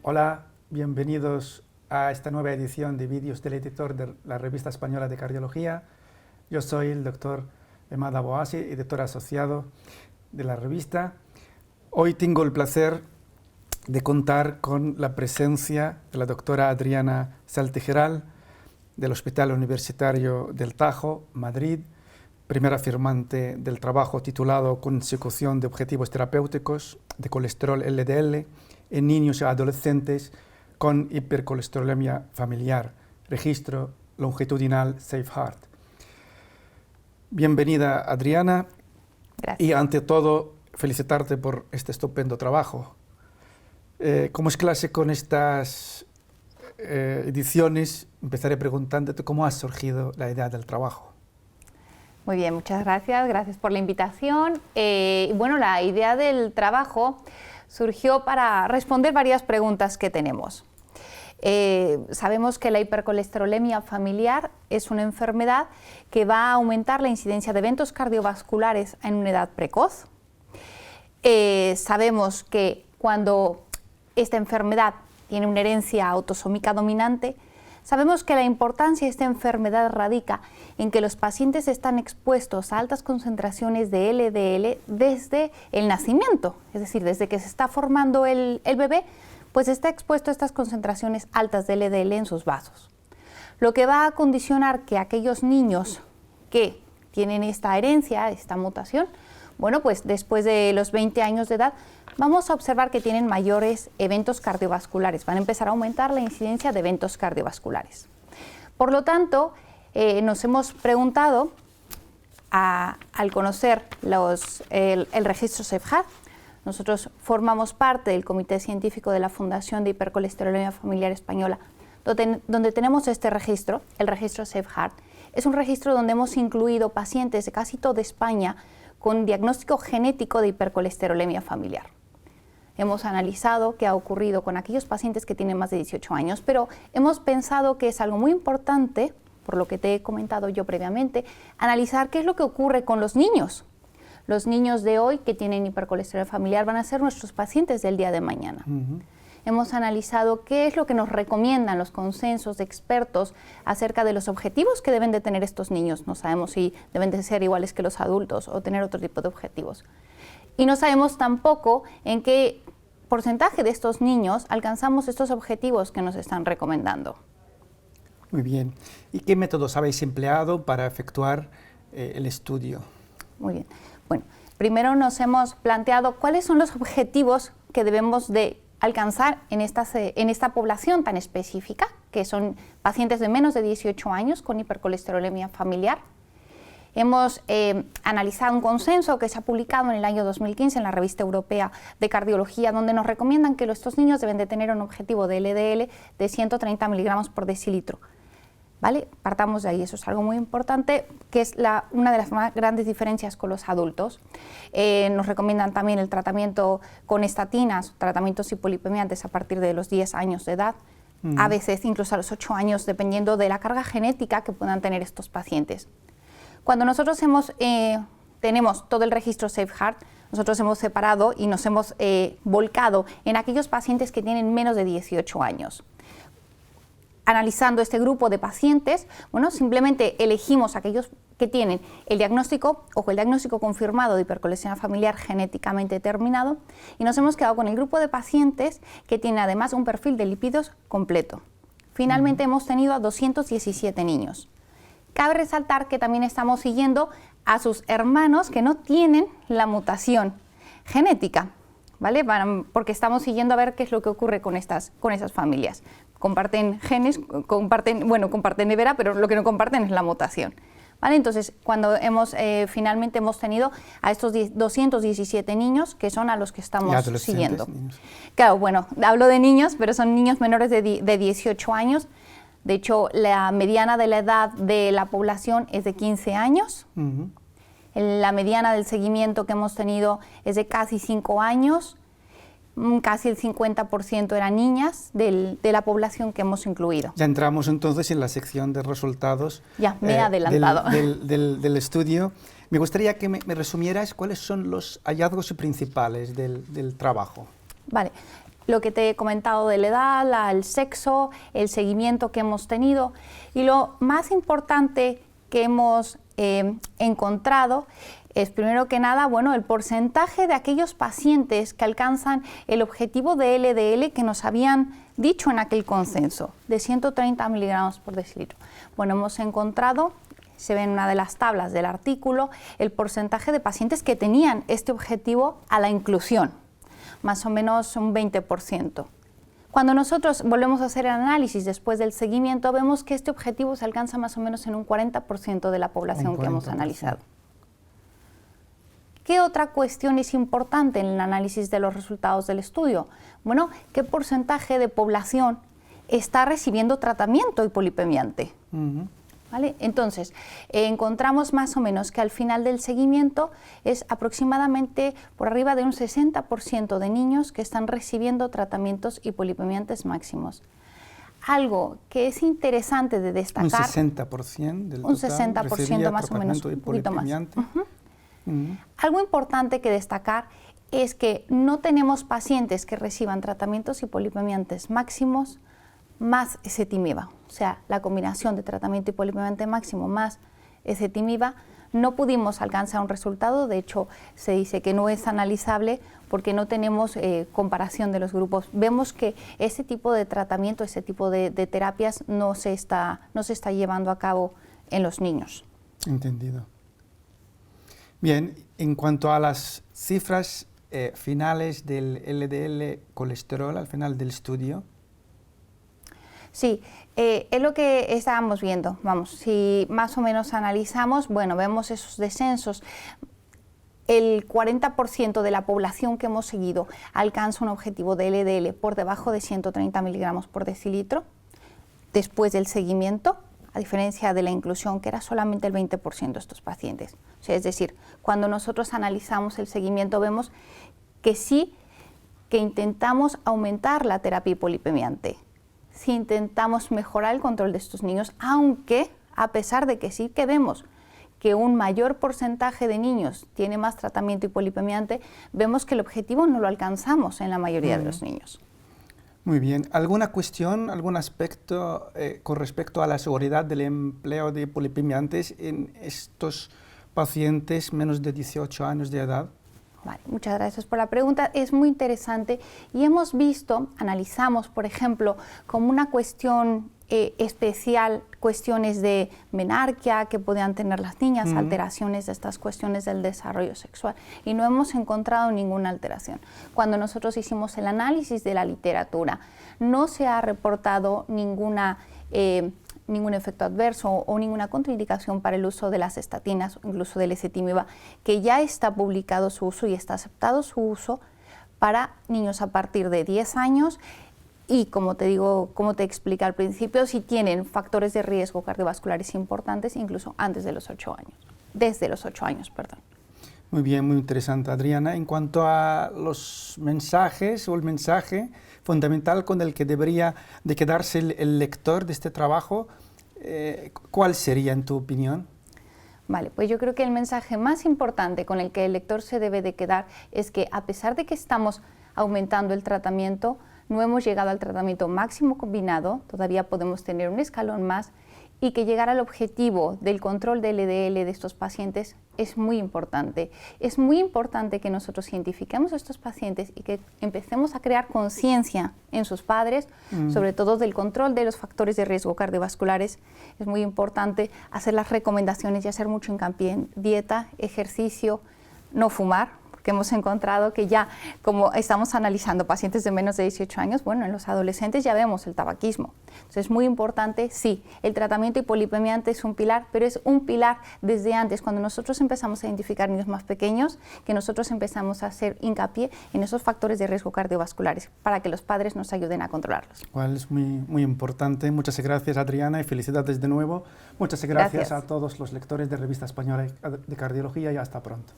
Hola, bienvenidos a esta nueva edición de vídeos del editor de la Revista Española de Cardiología. Yo soy el doctor Emad Aboasi, editor asociado de la revista. Hoy tengo el placer de contar con la presencia de la doctora Adriana Saltejeral del Hospital Universitario del Tajo, Madrid, primera firmante del trabajo titulado Consecución de objetivos terapéuticos de colesterol LDL en niños y adolescentes con hipercolesterolemia familiar, registro longitudinal SafeHeart. Bienvenida, Adriana. Gracias. Y ante todo, felicitarte por este estupendo trabajo. Como es clase con estas ediciones, empezaré preguntándote cómo ha surgido la idea del trabajo. Muy bien, muchas gracias. Gracias por la invitación. Bueno, la idea del trabajo surgió para responder varias preguntas que tenemos. Sabemos que la hipercolesterolemia familiar es una enfermedad que va a aumentar la incidencia de eventos cardiovasculares en una edad precoz. Sabemos que cuando esta enfermedad tiene una herencia autosómica dominante, sabemos que la importancia de esta enfermedad radica en que los pacientes están expuestos a altas concentraciones de LDL desde el nacimiento, es decir, desde que se está formando el bebé, pues está expuesto a estas concentraciones altas de LDL en sus vasos. Lo que va a condicionar que aquellos niños que tienen esta herencia, esta mutación, bueno, pues después de los 20 años de edad, vamos a observar que tienen mayores eventos cardiovasculares, van a empezar a aumentar la incidencia de eventos cardiovasculares. Por lo tanto, nos hemos preguntado, al conocer el registro SafeHeart, nosotros formamos parte del Comité Científico de la Fundación de Hipercolesterolemia Familiar Española, donde tenemos este registro, el registro SafeHeart. Es un registro donde hemos incluido pacientes de casi toda España con diagnóstico genético de hipercolesterolemia familiar. Hemos analizado qué ha ocurrido con aquellos pacientes que tienen más de 18 años, pero hemos pensado que es algo muy importante, por lo que te he comentado yo previamente, analizar qué es lo que ocurre con los niños. Los niños de hoy que tienen hipercolesterolemia familiar van a ser nuestros pacientes del día de mañana. Hemos analizado qué es lo que nos recomiendan los consensos de expertos acerca de los objetivos que deben de tener estos niños. No sabemos si deben de ser iguales que los adultos o tener otro tipo de objetivos. Y no sabemos tampoco en qué porcentaje de estos niños alcanzamos estos objetivos que nos están recomendando. Muy bien. ¿Y qué métodos habéis empleado para efectuar el estudio? Muy bien. Bueno, primero nos hemos planteado cuáles son los objetivos que debemos de alcanzar en esta población tan específica, que son pacientes de menos de 18 años con hipercolesterolemia familiar. Hemos analizado un consenso que se ha publicado en el año 2015 en la Revista Europea de Cardiología, donde nos recomiendan que estos niños deben de tener un objetivo de LDL de 130 miligramos por decilitro. ¿Vale? Partamos de ahí, eso es algo muy importante, que es una de las más grandes diferencias con los adultos. Nos recomiendan también el tratamiento con estatinas, tratamientos hipolipemiantes a partir de los 10 años de edad, a veces incluso a los 8 años, dependiendo de la carga genética que puedan tener estos pacientes. Cuando nosotros tenemos todo el registro SafeHeart, nosotros hemos separado y nos hemos volcado en aquellos pacientes que tienen menos de 18 años. Analizando este grupo de pacientes, bueno, simplemente elegimos aquellos que tienen el diagnóstico confirmado de hipercolesterolemia familiar genéticamente determinado y nos hemos quedado con el grupo de pacientes que tienen además un perfil de lípidos completo. Finalmente hemos tenido a 217 niños. Cabe resaltar que también estamos siguiendo a sus hermanos que no tienen la mutación genética, ¿vale? Porque estamos siguiendo a ver qué es lo que ocurre con esas familias. Comparten genes, comparten nevera, pero lo que no comparten es la mutación. ¿Vale? Entonces, cuando finalmente hemos tenido a estos 217 niños, que son a los que estamos siguiendo. Niños. Claro, bueno, hablo de niños, pero son niños menores de 18 años. De hecho, la mediana de la edad de la población es de 15 años. La mediana del seguimiento que hemos tenido es de casi 5 años. Casi el 50% eran niñas de la población que hemos incluido. Ya entramos entonces en la sección de resultados. Ya, me he adelantado. Del estudio. Me gustaría que me resumieras cuáles son los hallazgos principales del trabajo. Vale. lo que te he comentado de la edad, el sexo, el seguimiento que hemos tenido. Y lo más importante que hemos encontrado es, primero que nada, bueno, el porcentaje de aquellos pacientes que alcanzan el objetivo de LDL que nos habían dicho en aquel consenso, de 130 miligramos por decilitro. Bueno, hemos encontrado, se ve en una de las tablas del artículo, el porcentaje de pacientes que tenían este objetivo a la inclusión, más o menos un 20%. Cuando nosotros volvemos a hacer el análisis después del seguimiento, vemos que este objetivo se alcanza más o menos en un 40% de la población que hemos analizado. ¿Qué otra cuestión es importante en el análisis de los resultados del estudio? Bueno, ¿qué porcentaje de población está recibiendo tratamiento hipolipemiante? ¿Vale? Entonces, encontramos más o menos que al final del seguimiento es aproximadamente por arriba de un 60% de niños que están recibiendo tratamientos hipolipemiantes máximos. Algo que es interesante de destacar... Un 60% del total un 60% más o menos, un poquito más. Algo importante que destacar es que no tenemos pacientes que reciban tratamientos hipolipemiantes máximos más ezetimiba, o sea, la combinación de tratamiento hipolipemiante máximo más ezetimiba, no pudimos alcanzar un resultado. De hecho, se dice que no es analizable porque no tenemos comparación de los grupos. Vemos que ese tipo de tratamiento, ese tipo de terapias no se está llevando a cabo en los niños. Entendido. Bien, en cuanto a las cifras finales del LDL colesterol al final del estudio. Sí, es lo que estábamos viendo. Vamos, si más o menos analizamos, bueno, vemos esos descensos. El 40% de la población que hemos seguido alcanza un objetivo de LDL por debajo de 130 miligramos por decilitro después del seguimiento, a diferencia de la inclusión, que era solamente el 20% de estos pacientes. O sea, es decir, cuando nosotros analizamos el seguimiento vemos que sí, que intentamos aumentar la terapia hipolipemiante, si intentamos mejorar el control de estos niños, aunque a pesar de que sí que vemos que un mayor porcentaje de niños tiene más tratamiento hipolipemiante, vemos que el objetivo no lo alcanzamos en la mayoría de los niños. Muy bien. ¿Alguna cuestión, algún aspecto con respecto a la seguridad del empleo de hipolipemiantes en estos pacientes menos de 18 años de edad? Vale, muchas gracias por la pregunta. Es muy interesante y hemos visto, analizamos, por ejemplo, como una cuestión especial, cuestiones de menarquia que podían tener las niñas, alteraciones de estas cuestiones del desarrollo sexual, y no hemos encontrado ninguna alteración. Cuando nosotros hicimos el análisis de la literatura, no se ha reportado ningún efecto adverso o ninguna contraindicación para el uso de las estatinas, incluso del ezetimiba, que ya está publicado su uso y está aceptado su uso para niños a partir de 10 años y, como te digo, como te expliqué al principio, si tienen factores de riesgo cardiovasculares importantes, incluso antes de los 8 años, desde los 8 años, perdón. Muy bien, muy interesante, Adriana. En cuanto a los mensajes o el mensaje fundamental con el que debería de quedarse el lector de este trabajo, ¿cuál sería en tu opinión? Vale, pues yo creo que el mensaje más importante con el que el lector se debe de quedar es que, a pesar de que estamos aumentando el tratamiento, no hemos llegado al tratamiento máximo combinado, todavía podemos tener un escalón más, y que llegar al objetivo del control del LDL de estos pacientes es muy importante. Es muy importante que nosotros identifiquemos a estos pacientes y que empecemos a crear conciencia en sus padres, sobre todo del control de los factores de riesgo cardiovasculares. Es muy importante hacer las recomendaciones y hacer mucho hincapié en dieta, ejercicio, no fumar, que hemos encontrado que ya, como estamos analizando pacientes de menos de 18 años, bueno, en los adolescentes ya vemos el tabaquismo. Entonces es muy importante, sí, el tratamiento hipolipemiante es un pilar, pero es un pilar desde antes, cuando nosotros empezamos a identificar niños más pequeños, que nosotros empezamos a hacer hincapié en esos factores de riesgo cardiovasculares, para que los padres nos ayuden a controlarlos. Cual es muy importante. Muchas gracias, Adriana, y felicidades de nuevo. Muchas gracias a todos los lectores de Revista Española de Cardiología y hasta pronto.